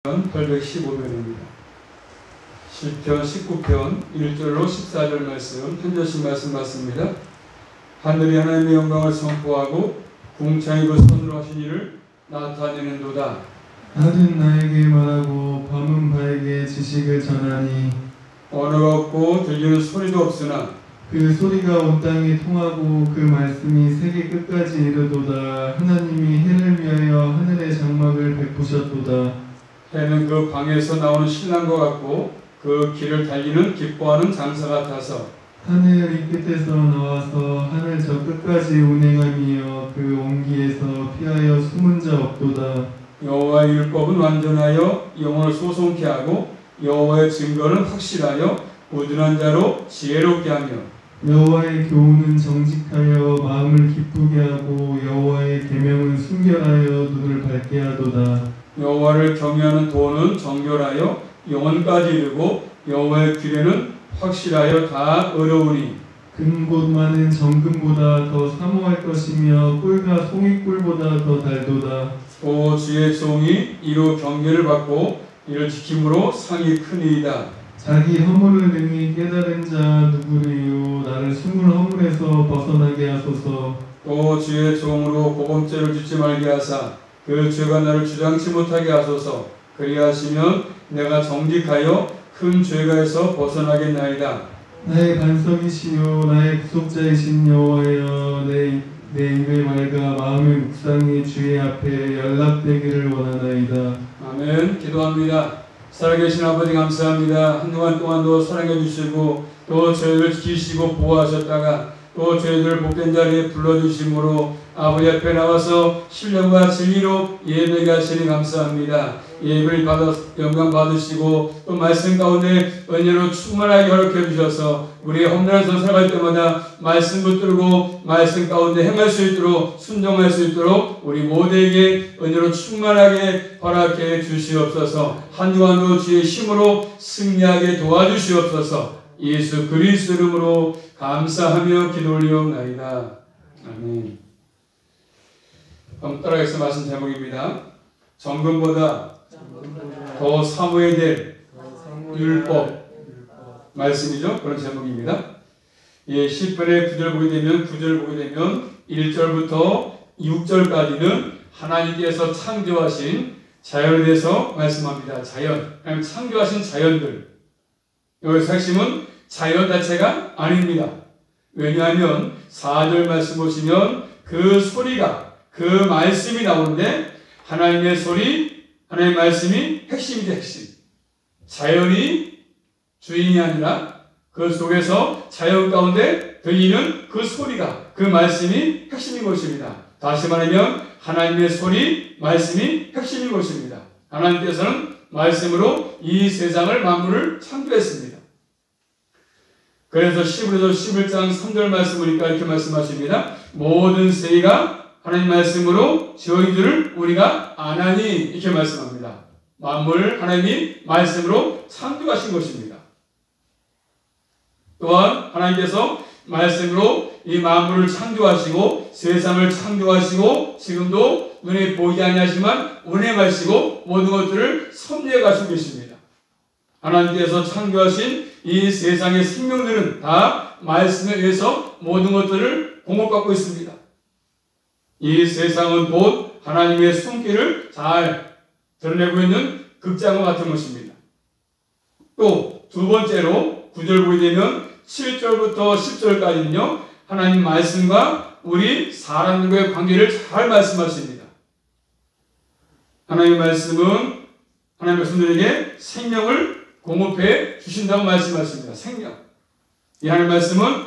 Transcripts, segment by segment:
815편입니다. 시편 19편 1절로 14절 말씀, 현저신 말씀 받습니다. 하늘이 하나님의 영광을 선포하고 궁창이 그 손으로 하신 일을 나타내는도다. 낮은 나에게 말하고 밤은 바에게 지식을 전하니 언어가 없고 들리는 소리도 없으나 그 소리가 온 땅에 통하고 그 말씀이 세계 끝까지 이르도다. 하나님이 해를 위하여 하늘의 장막을 베푸셨도다. 해는 그 방에서 나오는 신랑과 같고 그 길을 달리는 기뻐하는 장사 같아서 하늘 이 끝에서 나와서 하늘 저 끝까지 운행하며 그 온기에서 피하여 숨은 자 없도다. 여호와의 율법은 완전하여 영혼을 소송케 하고 여호와의 증거는 확실하여 우둔한 자로 지혜롭게 하며 여호와의 교훈은 정직하여 마음을 기쁘게 하고 여호와의 계명은 순결하여 눈을 밝게 하도다. 여호와를 경외하는 도는 정결하여 영혼까지 이르고 여호와의 규례는 확실하여 다 의로우니 금곧 많은 정금보다 더 사모할 것이며 꿀과 송이꿀보다 더 달도다. 또 주의 종이 이로 경계를 받고 이를 지킴으로 상이 크니이다. 자기 허물을 능히 깨달은 자 누구리요. 나를 스물 허물에서 벗어나게 하소서. 또 주의 종으로 보범죄를 짓지 말게 하사 그 죄가 나를 주장치 못하게 하소서. 그리하시면 내가 정직하여 큰 죄가에서 벗어나겠나이다. 나의 반석이시요 나의 구속자이신 여호와여, 내 입의 말과 마음의 묵상이 주의 앞에 연락되기를 원하나이다. 아멘. 기도합니다. 살아계신 아버지 감사합니다. 한동안 동안도 사랑해 주시고 또 저희를 지키시고 보호하셨다가 또 저희들 복된 자리에 불러주심으로 아버지 앞에 나와서 신령과 진리로 예배하게 하시니 감사합니다. 예배를 받아 영광 받으시고 또 말씀 가운데 은혜로 충만하게 허락해 주셔서 우리의 험난한 선 살아갈 때마다 말씀 붙들고 말씀 가운데 행할 수 있도록 순종할 수 있도록 우리 모두에게 은혜로 충만하게 허락해 주시옵소서. 한 주간도 주의 힘으로 승리하게 도와주시옵소서. 예수 그리스도 이름으로 감사하며 기도 올리옵나이다. 아멘. 그럼 따라해서 말씀 제목입니다. 정금보다 더 사모해야 될 율법 말씀이죠. 그런 제목입니다. 예, 10편의 9절 보게 되면 1절부터 6절까지는 하나님께서 창조하신 자연에 대해서 말씀합니다. 자연, 창조하신 자연들. 여기서 핵심은 자연 자체가 아닙니다. 왜냐하면 4절 말씀 보시면 그 소리가, 그 말씀이 나오는데 하나님의 소리, 하나님의 말씀이 핵심이죠. 핵심. 자연이 주인이 아니라 그 속에서 자연 가운데 들리는 그 소리가, 그 말씀이 핵심인 것입니다. 다시 말하면 하나님의 소리, 말씀이 핵심인 것입니다. 하나님께서는 말씀으로 이 세상을 만물을 창조했습니다. 그래서 시브리서 11장 3절 말씀 보니까 이렇게 말씀하십니다. 모든 세계가 하나님 말씀으로 지어진 줄을 우리가 아나니 이렇게 말씀합니다. 만물 하나님이 말씀으로 창조하신 것입니다. 또한 하나님께서 말씀으로 이 만물을 창조하시고 세상을 창조하시고 지금도 눈에 보이지 아니하지만 운행하시고 모든 것들을 섭리해 가시고 계십니다. 하나님께서 창조하신 이 세상의 생명들은 다 말씀에 의해서 모든 것들을 공급받고 있습니다. 이 세상은 곧 하나님의 손길을 잘 드러내고 있는 극장과 같은 것입니다. 또 두 번째로 9절 보게 되면 7절부터 10절까지는요. 하나님 말씀과 우리 사람들과의 관계를 잘 말씀하십니다. 하나님의 말씀은 하나님의 백성들에게 생명을 공급해 주신다고 말씀하십니다. 생명. 이 하나님의 말씀은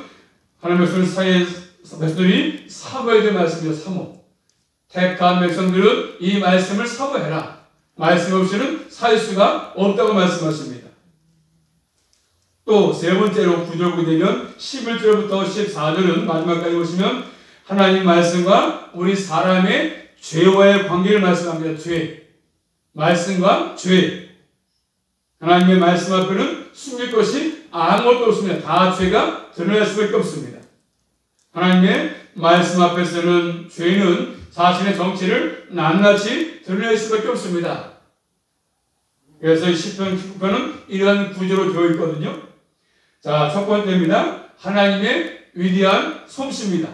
하나님의 백성들이 사모해야 될 말씀이죠. 사모. 택한 백성들은 이 말씀을 사모해라. 말씀 없이는 살 수가 없다고 말씀하십니다. 또 세 번째로 9절 보게 되면 11절부터 14절은 마지막까지 보시면 하나님 말씀과 우리 사람의 죄와의 관계를 말씀합니다. 죄. 말씀과 죄. 하나님의 말씀 앞에는 숨길 것이 아무것도 없습니다. 다 죄가 드러날 수밖에 없습니다. 하나님의 말씀 앞에서는 죄는 자신의 정체를 낱낱이 드러낼 수밖에 없습니다. 그래서 시편 19편은 이러한 구조로 되어 있거든요. 자, 첫 번째입니다. 하나님의 위대한 솜씨입니다.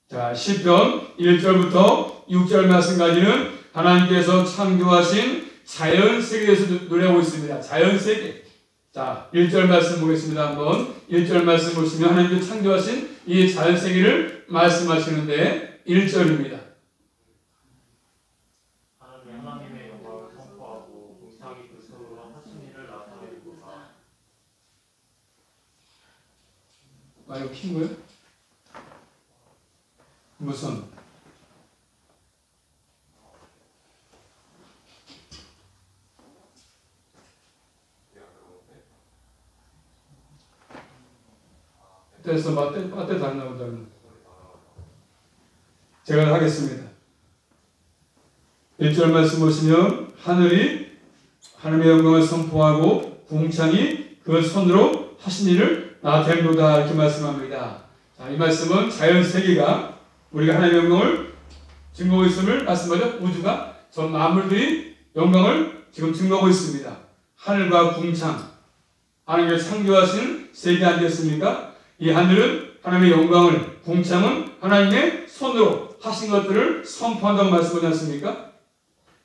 자, 시편 1절부터 6절 말씀까지는 하나님께서 창조하신 자연세계에서 노래하고 있습니다. 자연세계. 자, 1절 말씀 보겠습니다. 한번 1절 말씀 보시면 하나님께서 창조하신 이 자연세계를 말씀하시는데 1절입니다. 하나님의 영광을 선포하고 공창이 그 손으로 하신 일을 나타내리고자. 이거 킨 거예요? 무슨? 그래서 맞대 잘 나오잖아요. 제가 하겠습니다. 1절 말씀 보시면 하늘이 하나님의 영광을 선포하고 궁창이 그 손으로 하신 일을 나타내도다 이렇게 말씀합니다. 자, 이 말씀은 자연세계가 우리가 하나님의 영광을 증거하고 있음을 말씀하죠. 우주가 전 만물들이 영광을 지금 증거하고 있습니다. 하늘과 궁창, 하나님께서 창조하신 세계 아니겠습니까? 이 하늘은 하나님의 영광을, 궁창은 하나님의 손으로 하신 것들을 선포한다고 말씀하지 않습니까?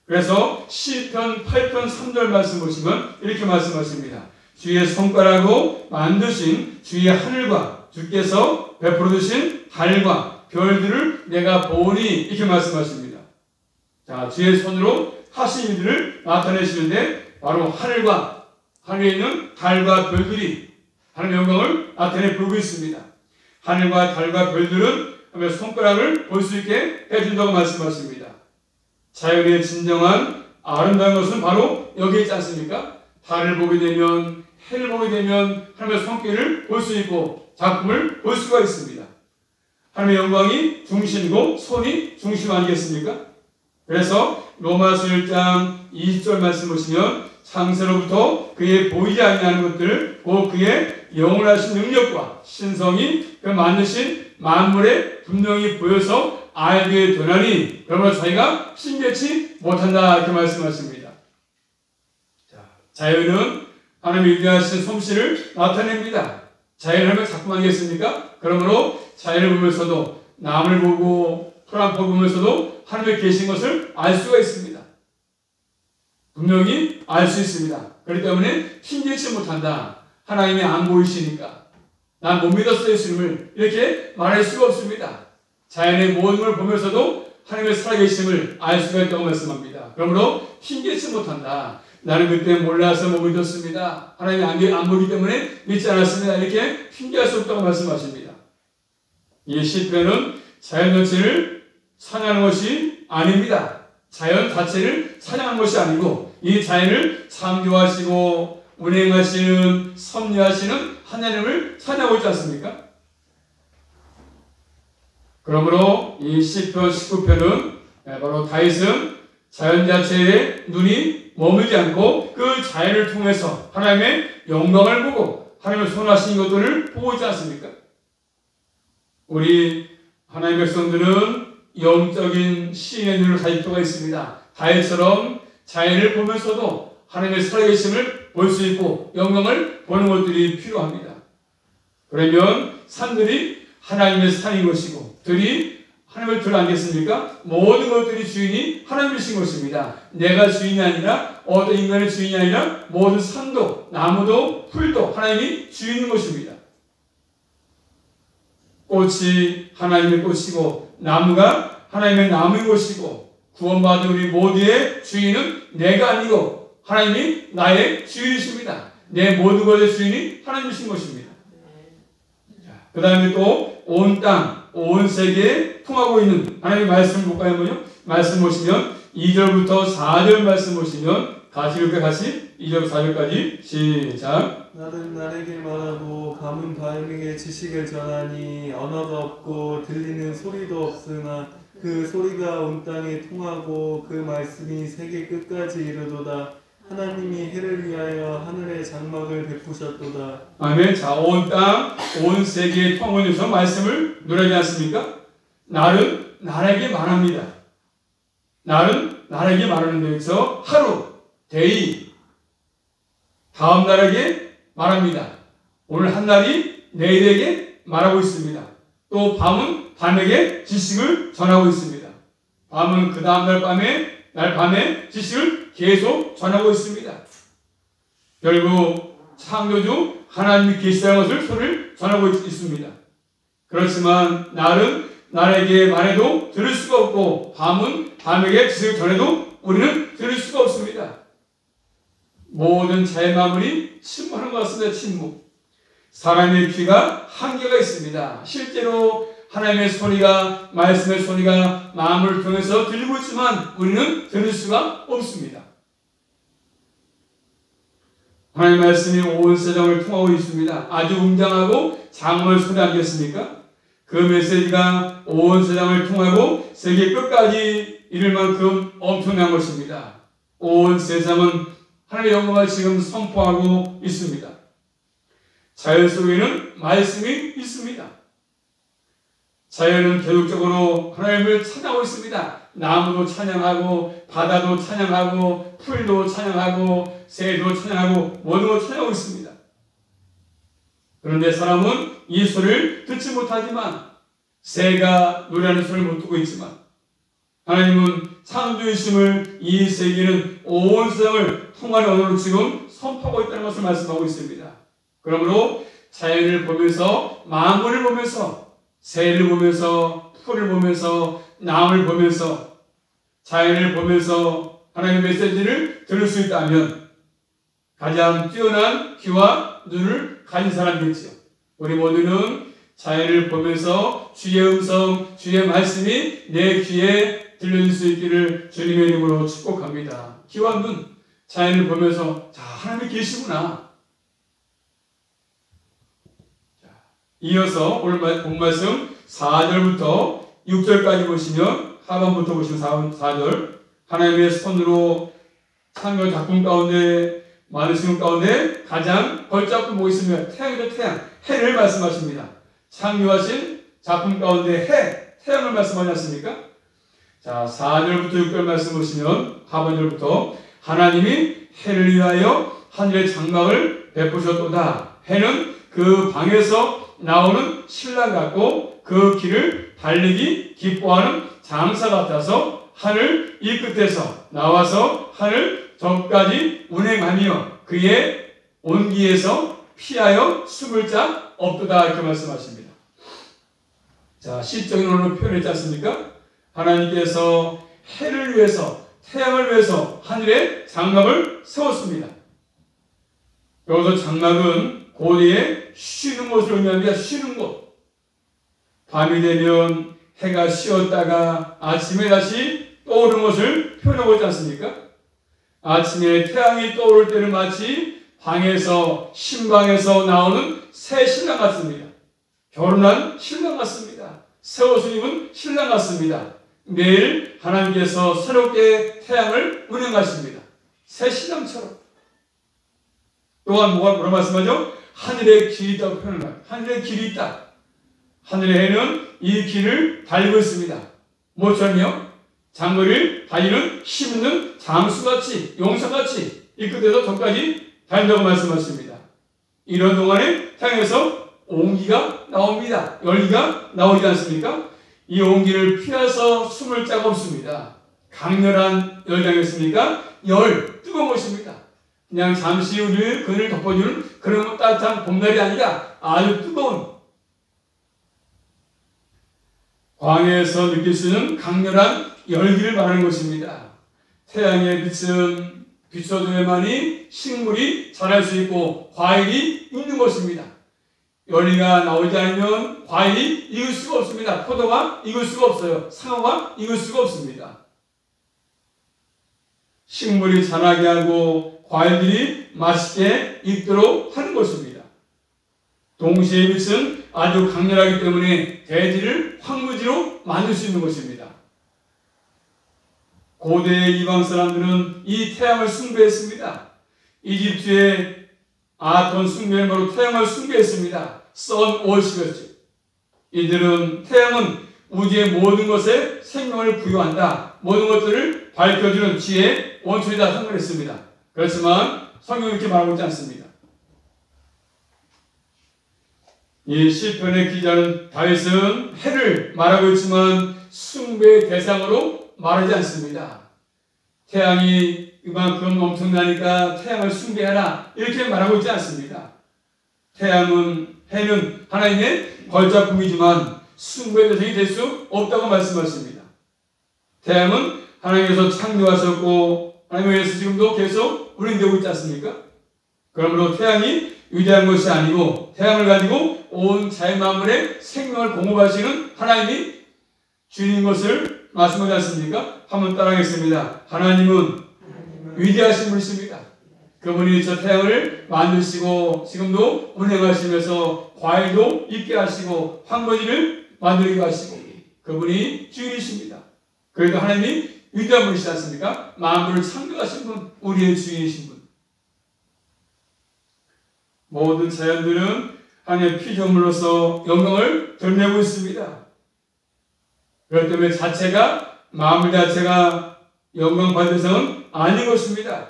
그래서 시편 8편 3절 말씀 보시면 이렇게 말씀하십니다. 주의 손가락으로 만드신 주의 하늘과 주께서 베풀어 주신 달과 별들을 내가 보니 이렇게 말씀하십니다. 자, 주의 손으로 하신 일들을 나타내시는데 바로 하늘에 있는 달과 별들이 하나님의 영광을 나타내 보고 있습니다. 하늘과 달과 별들은 하나님의 손가락을 볼 수 있게 해준다고 말씀하십니다. 자연의 진정한 아름다운 것은 바로 여기에 있지 않습니까? 달을 보게 되면, 해를 보게 되면 하나님의 손길을 볼 수 있고 작품을 볼 수가 있습니다. 하나님의 영광이 중심이고 손이 중심 아니겠습니까? 그래서 로마서 1장 20절 말씀 보시면 창세로부터 그의 보이지 아니하는 것들, 곧 그의 영원하신 능력과 신성이 그 만드신 만물에 분명히 보여서 알게 되나니 그러므로 저희가 신뢰치 못한다 이렇게 말씀하십니다. 자, 자연은 하나님의 위대하신 솜씨를 나타냅니다. 자연을 하면 작품 아니겠습니까? 그러므로 자연을 보면서도 남을 보고 풀한포 보면서도 하나님의 계신 것을 알 수가 있습니다. 분명히 알 수 있습니다. 그렇기 때문에 신뢰치 못한다. 하나님이 안 보이시니까 난 못 믿었어 예수님을 이렇게 말할 수가 없습니다. 자연의 모든 걸 보면서도 하나님의 살아계심을 알 수가 있다고 말씀합니다. 그러므로 신뢰치 못한다. 나는 그때 몰라서 못 믿었습니다. 하나님이 안 보기 때문에 믿지 않았습니다. 이렇게 핑계할 수 없다고 말씀하십니다. 이 시편은 자연 전체를 찬양하는 것이 아닙니다. 자연 자체를 찬양하는 것이 아니고 이 자연을 창조하시고 운행하시는 섭리하시는 하나님을 찬양하고 있지 않습니까? 그러므로 이 시편 19편은 바로 다윗은 자연 자체에 눈이 머물지 않고 그 자연을 통해서 하나님의 영광을 보고 하나님의 손하신 것들을 보고 있지 않습니까? 우리 하나님의 백성들은 영적인 시인의 눈을 가질 필요가 있습니다. 다윗처럼 자연을 보면서도 하나님의 살아계심을 볼 수 있고 영광을 보는 것들이 필요합니다. 그러면 산들이 하나님의 산인 것이고 들이 하나님의 들 아니겠습니까? 모든 것들이 주인이 하나님이신 것입니다. 내가 주인이 아니라 어떤 인간의 주인이 아니라 모든 산도 나무도 풀도 하나님이 주인인 것입니다. 꽃이 하나님의 꽃이고 나무가 하나님의 나무인 것이고 구원받은 우리 모두의 주인은 내가 아니고 하나님이 나의 주인이십니다. 내 모든 것의 주인이 하나님이신 것입니다. 그 다음에 또 온 땅, 온 세계에 통하고 있는 하나님의 말씀을 볼까요? 말씀 보시면 2절부터 4절 말씀 보시면 같이 2절 4절까지 시작. 나는 나에게 말하고 감은 바에게 지식을 전하니 언어가 없고 들리는 소리도 없으나 그 소리가 온 땅에 통하고 그 말씀이 세계 끝까지 이르도다. 하나님이 해를 위하여 하늘의 장막을 베푸셨도다. 아멘. 자, 온 땅, 온 세계에 통하면서 말씀을 누리지 않습니까? 날은 나에게 말합니다. 날은 나에게 말하는 데에서 하루, 데이, 다음 날에게 말합니다. 오늘 한날이 내일에게 말하고 있습니다. 또 밤은 밤에게 지식을 전하고 있습니다. 밤은 그 다음 날 밤에 지식을 계속 전하고 있습니다. 결국 창조주 하나님이 계시다는 것을 소리를 전하고 있습니다. 그렇지만 날은 날에게 말해도 들을 수가 없고 밤은 밤에게 지식을 전해도 우리는 들을 수가 없습니다. 모든 자의 마음이 침묵하는 것 같습니다. 침묵. 사람의 귀가 한계가 있습니다. 실제로 하나님의 소리가, 말씀의 소리가 마음을 통해서 들리고 있지만 우리는 들을 수가 없습니다. 하나님의 말씀이 온 세상을 통하고 있습니다. 아주 웅장하고 장엄한 소리 아니겠습니까? 그 메시지가 온 세상을 통하고 세계 끝까지 이를 만큼 엄청난 것입니다. 온 세상은 하나님의 영광을 지금 선포하고 있습니다. 자연 속에는 말씀이 있습니다. 자연은 계속적으로 하나님을 찬양하고 있습니다. 나무도 찬양하고 바다도 찬양하고 풀도 찬양하고 새도 찬양하고 모든 걸 찬양하고 있습니다. 그런데 사람은 이 소리를 듣지 못하지만 새가 노래하는 소리를 못 듣고 있지만 하나님은 창조주심을 이 세계는 온 세상을 통하는 언어로 지금 선포하고 있다는 것을 말씀하고 있습니다. 그러므로 자연을 보면서 만물을 보면서 새를 보면서 풀을 보면서 나무를 보면서 자연을 보면서 하나님의 메시지를 들을 수 있다면 가장 뛰어난 귀와 눈을 가진 사람이겠지요. 우리 모두는 자연을 보면서 주의 음성, 주의 말씀이 내 귀에 들려줄 수 있기를 주님의 이름으로 축복합니다. 귀와 눈, 자연을 보면서 자, 하나님이 계시구나. 이어서 오늘 본 말씀 4절부터 6절까지 보시면 하반부터 보시면 4절 하나님의 손으로 창조 작품 가운데 많은 식물 가운데 가장 걸작품 보고 있으면 태양이죠. 태양, 해를 말씀하십니다. 창조하신 작품 가운데 태양을 말씀하지 않습니까? 자, 4절부터 6절 말씀 보시면 하반절부터 하나님이 해를 위하여 하늘의 장막을 베푸셨도다. 해는 그 방에서 나오는 신랑 같고 그 길을 달리기 기뻐하는 장사 같아서 하늘 이 끝에서 나와서 하늘 저까지 운행하며 그의 온기에서 피하여 숨을 자 없도다 이렇게 말씀하십니다. 자, 시적인 언어로 표현했지 않습니까? 하나님께서 해를 위해서 태양을 위해서 하늘에 장막을 세웠습니다. 여기서 장막은 고대에 쉬는 곳을 의미합니다. 쉬는 곳. 밤이 되면 해가 쉬었다가 아침에 다시 떠오르는 것을 표현하고 있지 않습니까? 아침에 태양이 떠오를 때는 마치 방에서 신방에서 나오는 새 신랑 같습니다. 결혼한 신랑 같습니다. 새 옷을 입은 신랑 같습니다. 매일 하나님께서 새롭게 태양을 운행하십니다. 새 신랑처럼. 또한 뭐라 말씀하죠? 하늘의 길이 있다고 표현합니다. 하늘의 길이 있다. 하늘의 해는 이 길을 달리고 있습니다. 뭐처럼요? 장거리를 달리는 힘있는 장수같이 용사같이 이 끝에서 저까지 달린다고 말씀하십니다. 이런 동안에 태양에서 온기가 나옵니다. 열기가 나오지 않습니까? 이 온기를 피해서 숨을 자가 없습니다. 강렬한 열기 아니겠습니까? 뜨거운 것입니다. 그냥 잠시 우리의 그늘을 덮어주는 그런 따뜻한 봄날이 아니라 아주 뜨거운 광야에서 느낄 수 있는 강렬한 열기를 말하는 것입니다. 태양의 빛은 비춰줘야만이 식물이 자랄 수 있고 과일이 있는 것입니다. 열기가 나오지 않으면 과일이 익을 수가 없습니다. 포도가 익을 수가 없어요. 상어가 익을 수가 없습니다. 식물이 자라게 하고 과일들이 맛있게 익도록 하는 것입니다. 동시에 빛은 아주 강렬하기 때문에 대지를 황무지로 만들 수 있는 것입니다. 고대의 이방 사람들은 이 태양을 숭배했습니다. 이집트의 아톤 숭배로 태양을 숭배했습니다. 선 월십이었죠. 이들은 태양은 우주의 모든 것에 생명을 부여한다. 모든 것들을 밝혀주는 지혜의 원천이다 생각했습니다. 그렇지만 성경이 이렇게 말하고 있지 않습니다. 이 시편의 기자는 다윗은 해를 말하고 있지만 숭배의 대상으로 말하지 않습니다. 태양이 이만큼 엄청나니까 태양을 숭배하라 이렇게 말하고 있지 않습니다. 해는 하나님의 걸작품이지만 숭배의 대상이 될 수 없다고 말씀하십니다. 태양은 하나님께서 창조하셨고 하나님에 의해서 지금도 계속 운행되고 있지 않습니까? 그러므로 태양이 위대한 것이 아니고 태양을 가지고 온 자연 만물의 생명을 공급하시는 하나님이 주인인 것을 말씀하지 않습니까? 한번 따라하겠습니다. 하나님은 위대하신 분이십니다. 그분이 저 태양을 만드시고 지금도 운행하시면서 과일도 있게 하시고 황무지를 만들게 하시고 그분이 주인이십니다. 그래도 하나님이 위대한 분이시지 않습니까? 만물을 창조하신 분, 우리의 주인이신 분. 모든 자연들은 하나님의 피조물로서 영광을 드러내고 있습니다. 그렇기 때문에 만물 자체가 영광받은 대상은 아닌 것입니다.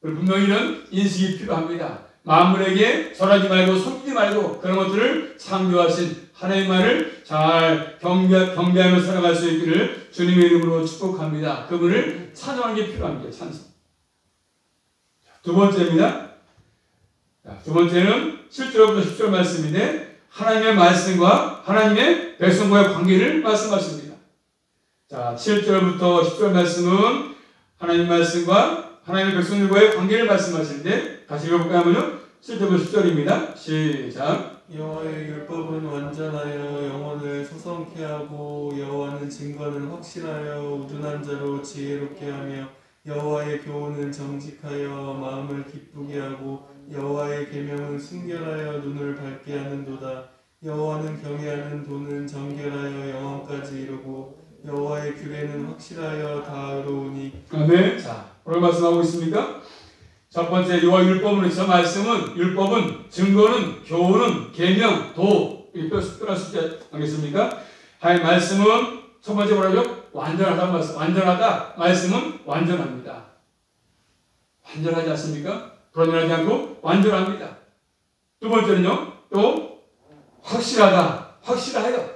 분명히 이런 인식이 필요합니다. 만물에게 절하지 말고 섬기지 말고 그런 것들을 창조하신 하나님만을 잘 경배하며 살아갈 수 있기를 주님의 이름으로 축복합니다. 그분을 찬양하는 게 필요합니다. 찬송. 두 번째입니다. 두 번째는 7절부터 10절 말씀인데 하나님의 말씀과 하나님의 백성과의 관계를 말씀하십니다. 자, 7절부터 10절 말씀은 하나님 말씀과 하나님의 백성들과의 관계를 말씀하시는데 같이 읽어볼까요? 하면요 7절부터 10절입니다. 시작. 여호와의 율법은 완전하여 영혼을 소성케 하고 여호와는 증거는 확실하여 우둔한 자로 지혜롭게 하며 여호와의 교훈은 정직하여 마음을 기쁘게 하고 여호와의 계명은 순결하여 눈을 밝게 하는도다. 여호와는 경외하는 도는 정결하여 영원까지 이르고 여호와의 규례는 확실하여 다 의로우니. 네, 자 오늘 말씀하고 있습니까? 첫 번째 여호와 율법은 저 말씀은 율법은 증거는 교훈은 계명 도 이렇게 표현할 수 있지 않겠습니까? 하나님 말씀은 첫 번째 뭐라죠? 완전하다고 말씀. 완전하다 말씀은 완전합니다. 완전하지 않습니까? 불완전하지 않고 완전합니다. 두 번째는요 또 확실하다 확실하여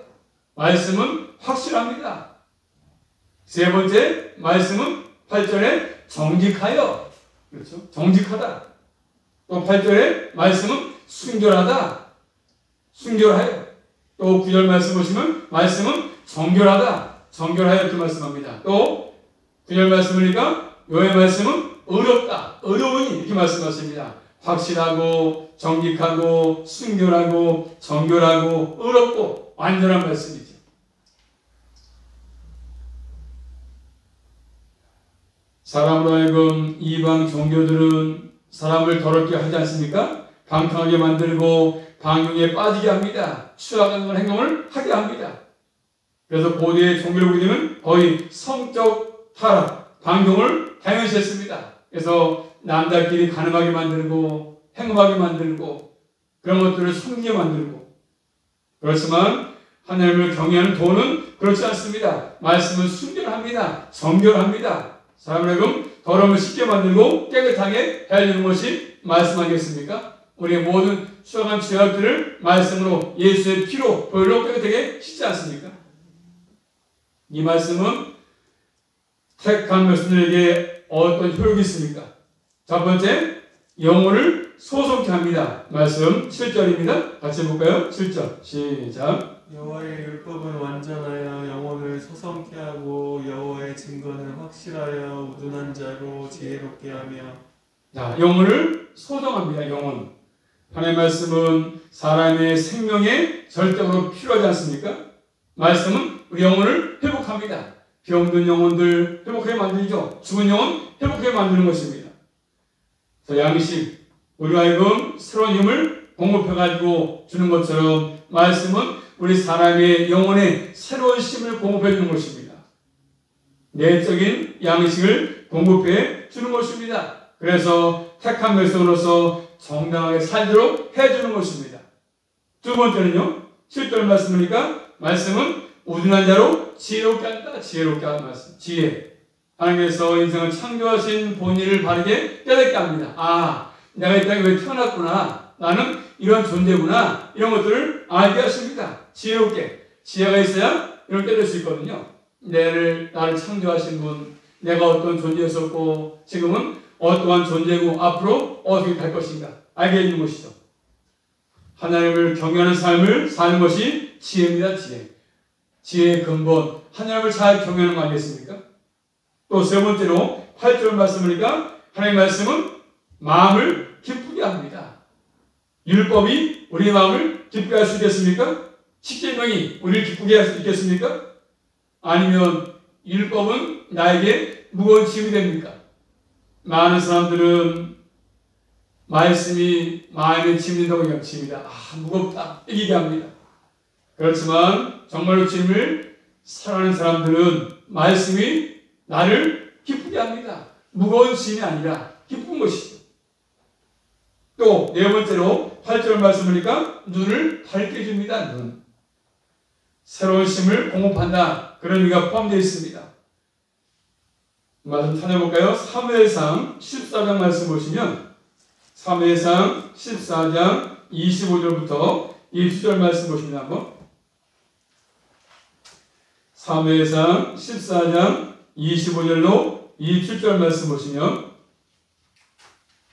말씀은 확실합니다. 세 번째 말씀은 8절에 정직하여 그렇죠? 정직하다. 또 8절에 말씀은 순결하다. 순결하여. 또 9절 말씀 보시면 말씀은 정결하다. 정결하여 이렇게 말씀합니다. 또 9절 말씀 보니까 여호와의 말씀은 의롭다. 의로우니 이렇게 말씀하십니다. 확실하고 정직하고 순결하고 정결하고 의롭고 완전한 말씀이죠. 사람으로 하여금 이방 종교들은 사람을 더럽게 하지 않습니까? 방탕하게 만들고 방용에 빠지게 합니다. 추악한 행동을 하게 합니다. 그래서 고대의 종교를 보게 되면 거의 성적 타락, 방종을 당연시했습니다. 그래서 남자끼리 가늠하게 만들고 행음하게 만들고 그런 것들을 섬기게 만들고 그렇지만 하나님을 경외하는 도는 그렇지 않습니다. 말씀은 순결합니다. 정결합니다. 사람을 더러움을 쉽게 만들고 깨끗하게 해야 되는 것이 말씀 아니겠습니까? 우리의 모든 추악한 죄악들을 말씀으로 예수의 피로 보혈로 깨끗하게 씻지 않습니까? 이 말씀은 택한 백성들에게 어떤 효력이 있습니까? 첫 번째, 영혼을 소송케 합니다. 말씀 7절입니다. 같이 해볼까요? 7절 시작. 여호와의 율법은 완전하여 영혼을 소성케 하고 여호와의 증거는 확실하여 우둔한 자로 지혜롭게 하며. 자, 영혼을 소송합니다. 영혼. 하나님의 말씀은 사람의 생명에 절대로 필요하지 않습니까? 말씀은 우리 영혼을 회복합니다. 병든 영혼들 회복하게 만들죠. 죽은 영혼 회복하게 만드는 것입니다. 양식, 우리가 하여금 새로운 힘을 공급해가지고 주는 것처럼 말씀은 우리 사람의 영혼에 새로운 힘을 공급해 주는 것입니다. 내적인 양식을 공급해 주는 것입니다. 그래서 택한 백성으로서 정당하게 살도록 해주는 것입니다. 두 번째는요, 7절 말씀이니까 말씀은 우둔한 자로 지혜롭게 한다. 지혜롭게 하는 말씀. 지혜. 하나님께서 인생을 창조하신 본의를 바르게 깨닫게 합니다. 아, 내가 이 땅에 왜 태어났구나, 나는 이런 존재구나, 이런 것들을 알게 하십니다. 지혜롭게. 지혜가 있어야 이런 깨달을 수 있거든요. 나를 창조하신 분, 내가 어떤 존재였었고 지금은 어떠한 존재고 앞으로 어떻게 갈 것인가 알게 해주는 것이죠. 하나님을 경외하는 삶을 사는 것이 지혜입니다. 지혜의 근본, 하나님을 잘 경외하는 거 아니겠습니까? 또 세 번째로 8절 말씀이니까 하나님의 말씀은 마음을 기쁘게 합니다. 율법이 우리의 마음을 기쁘게 할 수 있겠습니까? 십계명이 우리를 기쁘게 할 수 있겠습니까? 아니면 율법은 나에게 무거운 짐이 됩니까? 많은 사람들은 말씀이 마음에 짐된다고 얘기합니다. 무겁다 얘기합니다. 그렇지만 정말로 주님을 사랑하는 사람들은 말씀이 나를 기쁘게 합니다. 무거운 짐이 아니라 기쁜 것이죠. 또 네 번째로 8절 말씀이니까 눈을 밝게 해줍니다. 눈. 새로운 힘을 공급한다. 그런 의미가 포함되어 있습니다. 말씀 찾아볼까요? 사무엘상 14장 말씀 보시면 사무엘상 14장 25절부터 20절 말씀 보시면 한번 사무엘상 14장 25절로 27절 말씀 보시면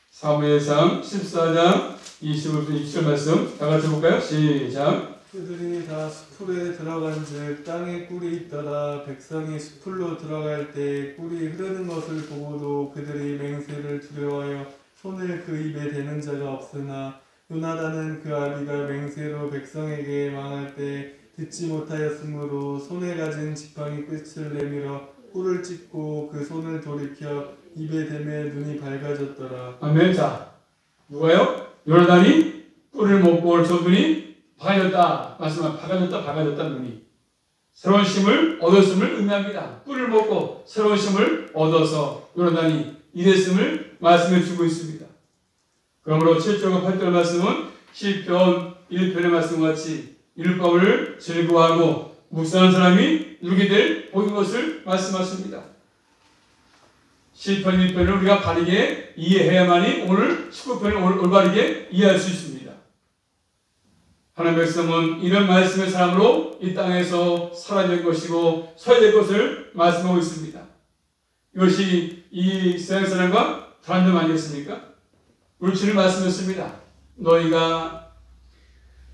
사무엘상 14장 25절부터 27절 말씀 다 같이 볼까요? 시작. 그들이 다 숲으로 들어간즉 땅에 꿀이 있더라. 백성이 숲으로 들어갈 때 꿀이 흐르는 것을 보고도 그들이 맹세를 두려워하여 손을 그 입에 대는 자가 없으나 요나단은 그 아비가 맹세로 백성에게 망할 때 듣지 못하였으므로 손에 가진 지팡이 끝을 내밀어 꿀을 찢고 그 손을 돌이켜 입에 대매 눈이 밝아졌더라. 아멘. 자, 누가요? 요나단이 꿀을 먹고 저들이 밝아졌다. 밝아졌다 눈이. 새로운 힘을 얻었음을 의미합니다. 꿀을 먹고 새로운 힘을 얻어서 요나단이 이랬음을 말씀해 주고 있습니다. 그러므로 7절과 8절 말씀은 시편 1편의 말씀과 같이 율법을 즐거워하고 묵상하는 사람이 누게 될 복인 것을 말씀하십니다. 시편 1편을 우리가 바르게 이해해야만이 오늘 19편을 올바르게 이해할 수 있습니다. 하나님의 백성은 이런 말씀의 사람으로 이 땅에서 살아야 될 것이고 서야 될 것을 말씀하고 있습니다. 이것이 이 세상 사람과 다른 점 아니겠습니까? 우리 주님 말씀했습니다. 너희가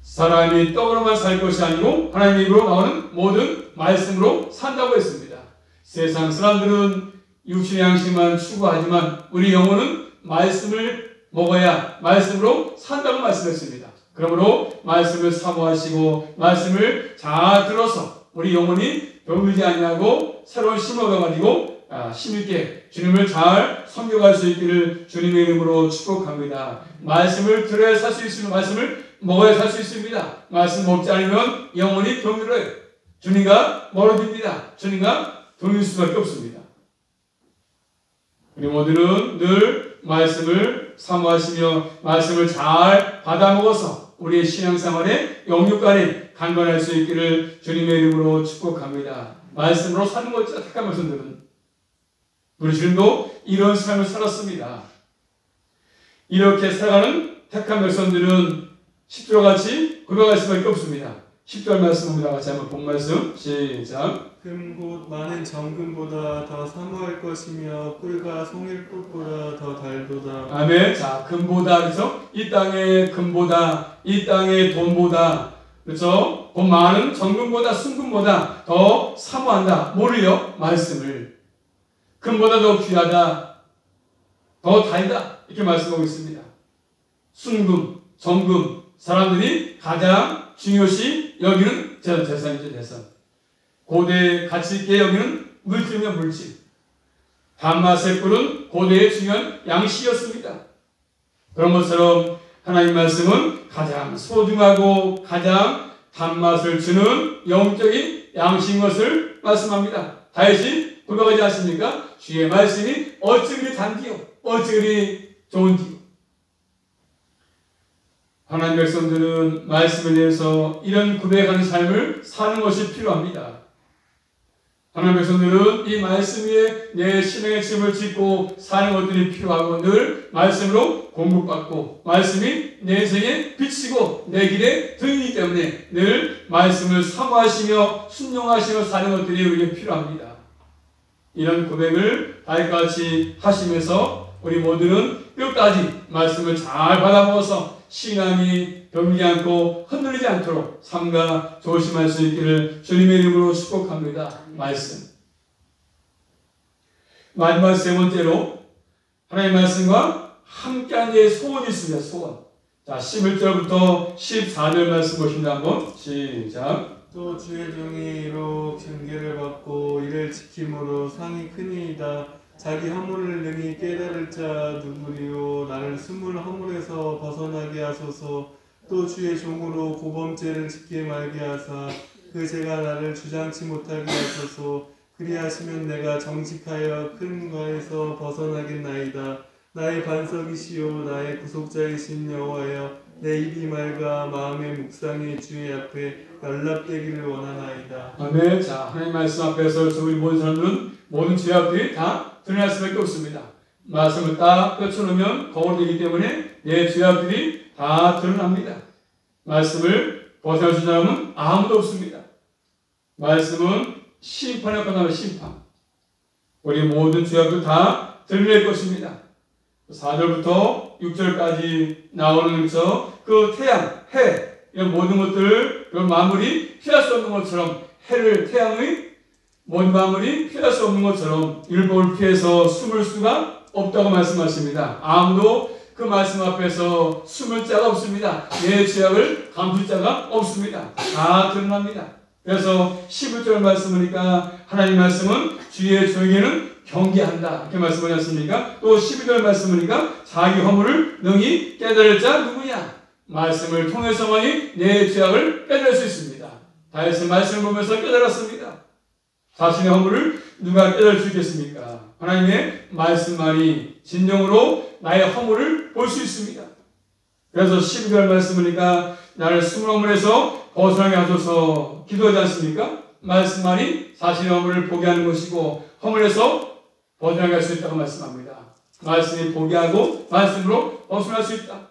사람이 떡으로만 살 것이 아니고 하나님의 입으로 나오는 모든 말씀으로 산다고 했습니다. 세상 사람들은 육신의 양식만 추구하지만 우리 영혼은 말씀을 먹어야 말씀으로 산다고 말씀했습니다. 그러므로 말씀을 사모하시고 말씀을 잘 들어서 우리 영혼이 병들지 아니하고 새로운 힘을 얻어가지고 힘있게 주님을 잘 섬겨갈 수 있기를 주님의 이름으로 축복합니다. 말씀을 들어야 살 수 있으면 말씀을 먹어야 살 수 있습니다. 말씀 먹지 않으면 영혼이 병들어요. 주님과 멀어집니다. 주님과 동일 수밖에 없습니다. 우리 모두는 늘 말씀을 사모하시며 말씀을 잘 받아먹어서 우리의 신앙생활에 영육간에 강건할 수 있기를 주님의 이름으로 축복합니다. 말씀으로 사는 것이죠. 택한 말씀들은 우리 주님도 이런 삶을 살았습니다. 이렇게 살아가는 택한 백성들은 10절 같이 고백할 수밖에 없습니다. 10절 말씀입니다. 같이 한번 본 말씀 시작. 금 곧 많은 정금보다 더 사모할 것이며 꿀과 송일꿀보다 더 달도다. 아멘. 자, 금보다 그래서 이 땅의 금보다 이 땅의 돈보다 그렇죠? 곧 많은 정금보다 순금보다 더 사모한다. 뭐를요? 말씀을. 금보다 더 귀하다. 더 달다. 이렇게 말씀하고 있습니다. 순금, 정금 사람들이 가장 중요시 여기는 재산이죠. 재산. 고대의 가치 있게 여기는 물질이면 물질. 단맛의 꿀은 고대의 중요한 양식이었습니다. 그런 것처럼 하나님 말씀은 가장 소중하고 가장 단맛을 주는 영적인 양식인 것을 말씀합니다. 다윗이 고백하지 않습니까? 주의 말씀이 어찌 그리 단디요 어찌 그리 좋은지요. 하나님 백성들은 말씀에 대해서 이런 고백하는 삶을 사는 것이 필요합니다. 하나님의 백성들은 이 말씀 위에 내 신앙의 집을 짓고 사는 것들이 필요하고 늘 말씀으로 공급받고 말씀이 내 인생에 비치고 내 길에 등이기 때문에 늘 말씀을 사모하시며 순종하시며 사는 것들이 우리에게 필요합니다. 이런 고백을 다윗같이 하시면서 우리 모두는 끝까지 말씀을 잘 받아먹어서 신앙이 병리지 않고 흔들리지 않도록 삶과 조심할 수 있기를 주님의 이름으로 축복합니다. 말씀. 마지막 세 번째로 하나님의 말씀과 함께한 자의 소원이 있습니다. 소원. 자, 11절부터 14절 말씀 보십니다. 한번 시작. 또 주의 종이 이로 경계를 받고 이를 지킴으로 상이 크니이다. 자기 허물을 능히 깨달을 자 누구리요. 나를 스물 허물에서 벗어나게 하소서. 또 주의 종으로 고범죄를 짓게 말게 하사 그 죄가 나를 주장치 못하게 하소서. 그리하시면 내가 정직하여 큰 과에서 벗어나겠나이다. 나의 반석이시요 나의 구속자이신 여호와여, 내 입이 맑아 마음의 묵상이 주의 앞에 연락되기를 원하나이다. 아멘. 자, 하나님 말씀 앞에서 우리 모든 사람들은 모든 죄악들이 다 드러날 수밖에 없습니다. 말씀을 딱 펼쳐놓으면 거울되기 때문에 내 죄악들이 다 드러납니다. 말씀을 벗어날 수 있는 사람은 아무도 없습니다. 말씀은 심판에 관한 심판. 우리 모든 죄악들 다 드러낼 것입니다. 4절부터 6절까지 나오는 그 태양, 해, 이런 모든 것들, 그 마무리 피할 수 없는 것처럼 해를, 태양의 모든 마무리 피할 수 없는 것처럼 율법을 피해서 숨을 수가 없다고 말씀하십니다. 아무도 그 말씀 앞에서 숨을 자가 없습니다. 내 죄악을 감출 자가 없습니다. 다 드러납니다. 그래서 11절 말씀이니까 하나님 말씀은 주의 종에게는 경계한다. 이렇게 말씀하지 않습니까? 또 12절 말씀이니까 자기 허물을 능히 깨달을 자 누구냐? 말씀을 통해서만이 내 죄악을 깨달을 수 있습니다. 다윗은 말씀을 보면서 깨달았습니다. 자신의 허물을 누가 깨달을 수 있겠습니까? 하나님의 말씀만이 진정으로 나의 허물을 볼 수 있습니다. 그래서 12절 말씀이니까 나를 스물 허물에서 벗어나게 하소서 기도하지 않습니까? 말씀만이 자신의 허물을 보게 하는 것이고 허물에서 벗어나게 할 수 있다고 말씀합니다. 말씀이 보게 하고 말씀으로 벗어날 수 있다.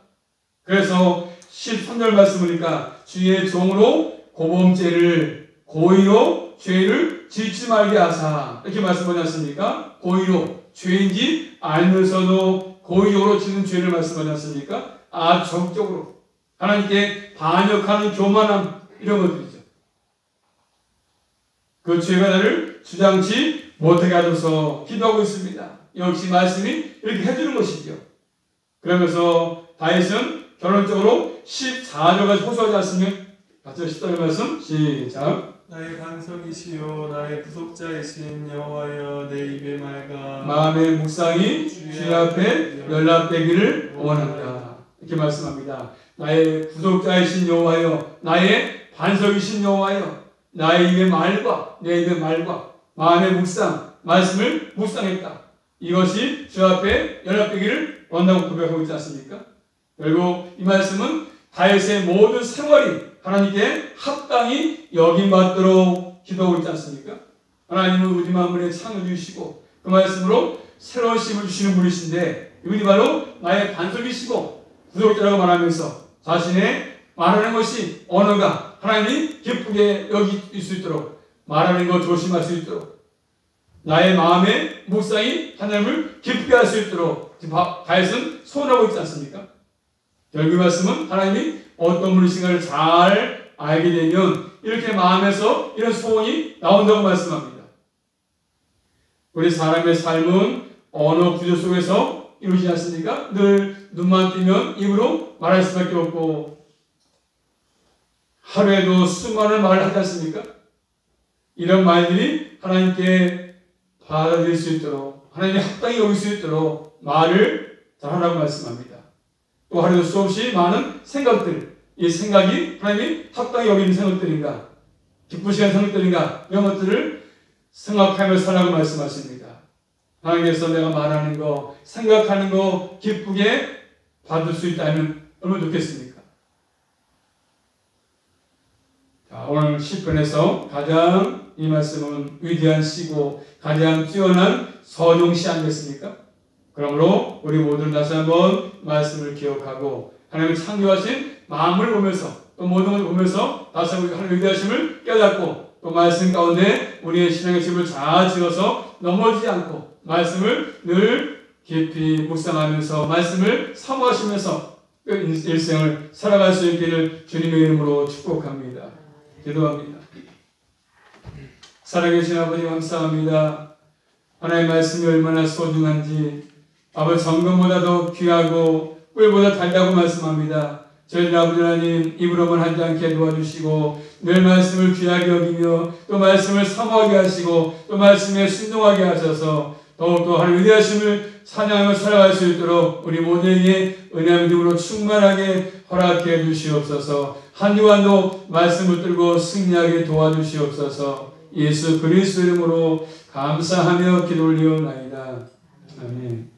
그래서 13절 말씀이니까 주의 종으로 고범죄를 고의로 죄를 짓지 말게 하사 이렇게 말씀하지 않습니까? 고의로 죄인지 알면서도 고의적으로 짓는 죄를 말씀하지 않습니까? 적극적으로 하나님께 반역하는 교만함 이런 것들이죠. 그 죄가 나를 주장치 못하게 하셔서 기도하고 있습니다. 역시 말씀이 이렇게 해주는 것이죠. 그러면서 다윗은 결론적으로 14절까지 호소하지 않습니까? 같이 14절 말씀 시작. 나의 반석이시요 나의 구속자이신 여호와여, 내 입에 맑아 마음의 묵상이 주의 앞에 연락되기를 원한다. 이렇게 말씀합니다. 나의 구속자이신 여호와여, 나의 반석이신 여호와여, 나의 입에 맑아, 내 입에 맑아 마음의 묵상, 말씀을 묵상했다. 이것이 주 앞에 연락되기를 원한다고 고백하고 있지 않습니까? 결국 이 말씀은 다윗의 모든 생활이 하나님께 합당히 여김받도록 기도하고 있지 않습니까? 하나님은 우리 만물에 창을 주시고 그 말씀으로 새로운 힘을 주시는 분이신데 이분이 바로 나의 반석이시고 구속자라고 말하면서 자신의 말하는 것이 언어가 하나님이 기쁘게 여길 수 있도록 말하는 것 조심할 수 있도록 나의 마음의 묵상이 하나님을 기쁘게 할 수 있도록 다윗은 소원하고 있지 않습니까? 결국 이 말씀은 하나님이 어떤 분이신가를 잘 알게 되면 이렇게 마음에서 이런 소원이 나온다고 말씀합니다. 우리 사람의 삶은 언어 구조 속에서 이루어지지 않습니까? 늘 눈만 뜨면 입으로 말할 수밖에 없고 하루에도 수많은 말을 하지 않습니까? 이런 말들이 하나님께 받아들일 수 있도록 하나님이 합당히 여길 수 있도록 말을 잘하라고 말씀합니다. 또 하루에도 수없이 많은 생각들, 이 생각이 하나님이 합당히 여기는 생각들인가, 기쁘시게 하는 생각들인가, 이런 것들을 생각하며 살라고 말씀하십니다. 하나님께서 내가 말하는 거, 생각하는 거 기쁘게 받을 수 있다면 얼마나 좋겠습니까? 자, 오늘 시편에서 가장 이 말씀은 위대한 시고 가장 뛰어난 서종시 아니겠습니까? 그러므로 우리 모두는 다시 한번 말씀을 기억하고 하나님의 창조하신 마음을 보면서 또 모든 것을 보면서 다시 한번 하나님의 위대하심을 깨닫고 또 말씀 가운데 우리의 신앙의 집을 잘 지어서 넘어지지 않고 말씀을 늘 깊이 묵상하면서 말씀을 사모하시면서 일생을 살아갈 수 있기를 주님의 이름으로 축복합니다. 기도합니다. 살아계신 아버지 감사합니다. 하나님의 말씀이 얼마나 소중한지 아버지 정금보다도 귀하고 꿀보다 달다고 말씀합니다. 저희들 아버지 하나님 입으로만 하지 않게 도와주시고 늘 말씀을 귀하게 여기며 또 말씀을 사모하게 하시고 또 말씀에 순종하게 하셔서 더욱더 하나님의 위대하심을 찬양하며 살아갈 수 있도록 우리 모두에게 은혜와 믿음으로 충만하게 허락해 주시옵소서. 한 주간도 말씀을 들고 승리하게 도와주시옵소서. 예수 그리스도 이름으로 감사하며 기도 올리옵나이다. 아멘.